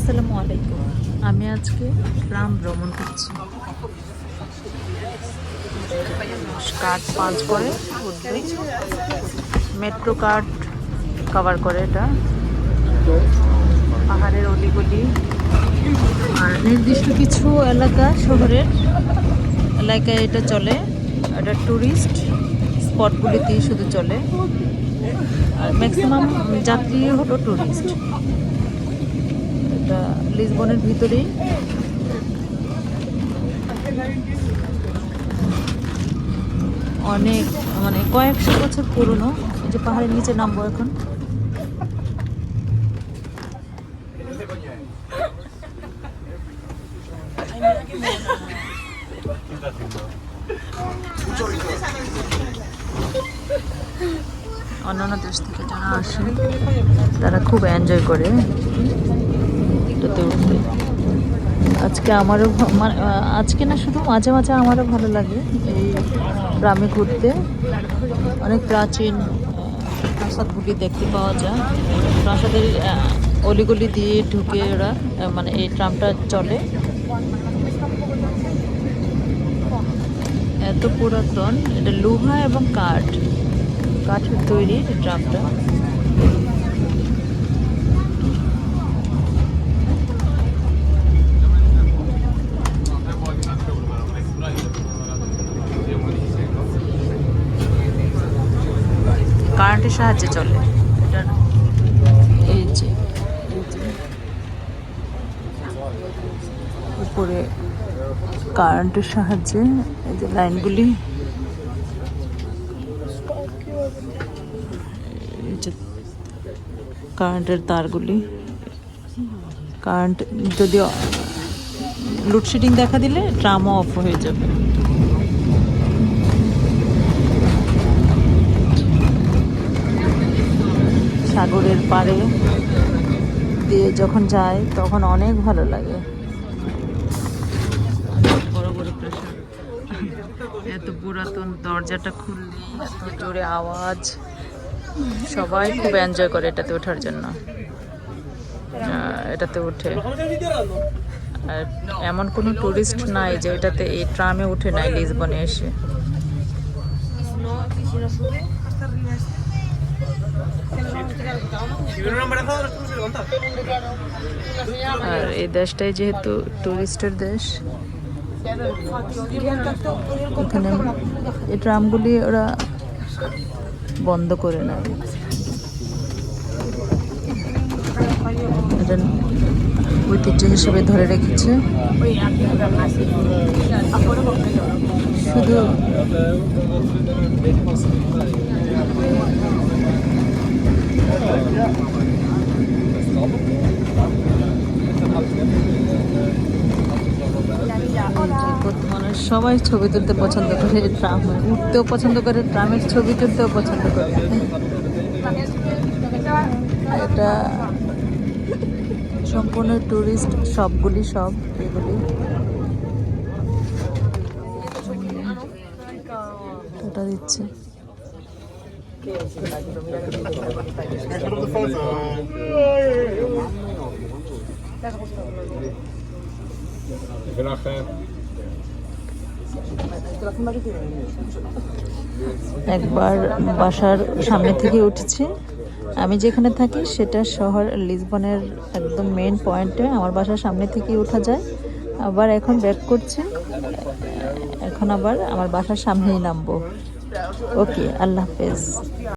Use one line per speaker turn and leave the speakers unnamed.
আসসালামু আলাইকুম। আমি আজকে ট্রাম ভ্রমণ করছি। কার্ড পাঞ্চ করে উঠবে, মেট্রো কার্ড কভার করে এটা। পাহাড়ের অলিগলি আর নির্দিষ্ট কিছু এলাকা, শহরের এলাকায় এটা চলে। এটা ট্যুরিস্ট স্পটগুলিতেই শুধু চলে, আর ম্যাক্সিমাম যাত্রী হলো ট্যুরিস্ট। এটা লিসবনের ভিতরেই। অনেক মানে কয়েকশো বছর পুরনো। এই যে পাহাড়ের নিচে নামবো এখন। অন্যান্য দেশ থেকে যারা আসে তারা খুব এনজয় করে এটাতে উঠতে। আজকে আমারও আজকে না, শুধু মাঝে মাঝে আমারও ভালো লাগে এই গ্রামে ঘুরতে। অনেক প্রাচীন প্রাসাদগুলি দেখতে পাওয়া যায়। প্রাসাদের অলিগলি দিয়ে ঢুকে ওরা মানে এই ট্রামটা চলে। এত পুরাতন, এটা লোহা এবং কাঠের তৈরি ট্রামটা। কারেন্টের সাহায্যে চলে এটা। এই যে উপরে কারেন্টের সাহায্যে এই যে লাইনগুলি, এই যে কারেন্টের তারগুলি। কারেন্ট যদি লোডশেডিং দেখা দিলে ট্রামও অফ হয়ে যাবে। সাগরের পাড়ে দিয়ে যখন যায় তখন অনেক ভালো লাগে। বড় বড় প্রেসার, এত পুরাতন, দরজাটা খুললে এত জোরে আওয়াজ। সবাই খুব এনজয় করে এটাতে ওঠার জন্য। এটাতে উঠে, আর এমন কোনো টুরিস্ট নাই যে এটাতে এই ট্রামে উঠে নাই লিসবনে এসে। আর এই দেশটাই যেহেতু টুরিস্টের দেশ, এখানে এই ট্রামগুলি ওরা বন্ধ করে না। এটা ঐতিহ্য হিসেবে ধরে রেখেছে। শুধু মানুষ সবাই ছবি তুলতে পছন্দ করে, ট্রামে উঠতেও পছন্দ করে, ট্রামের ছবি তুলতেও পছন্দ করে। এটা সম্পূর্ণ টুরিস্ট, সবগুলি সব এগুলি এটা দিচ্ছে। একবার বাসার সামনে থেকে উঠেছি। আমি যেখানে থাকি সেটা শহর লিসবনের একদম মেইন পয়েন্টে। আমার বাসার সামনে থেকেই ওঠা যায়। আবার এখন ব্যাক করছি, এখন আবার আমার বাসার সামনেই নামবো। ওকে, আল্লাহ হাফেজ।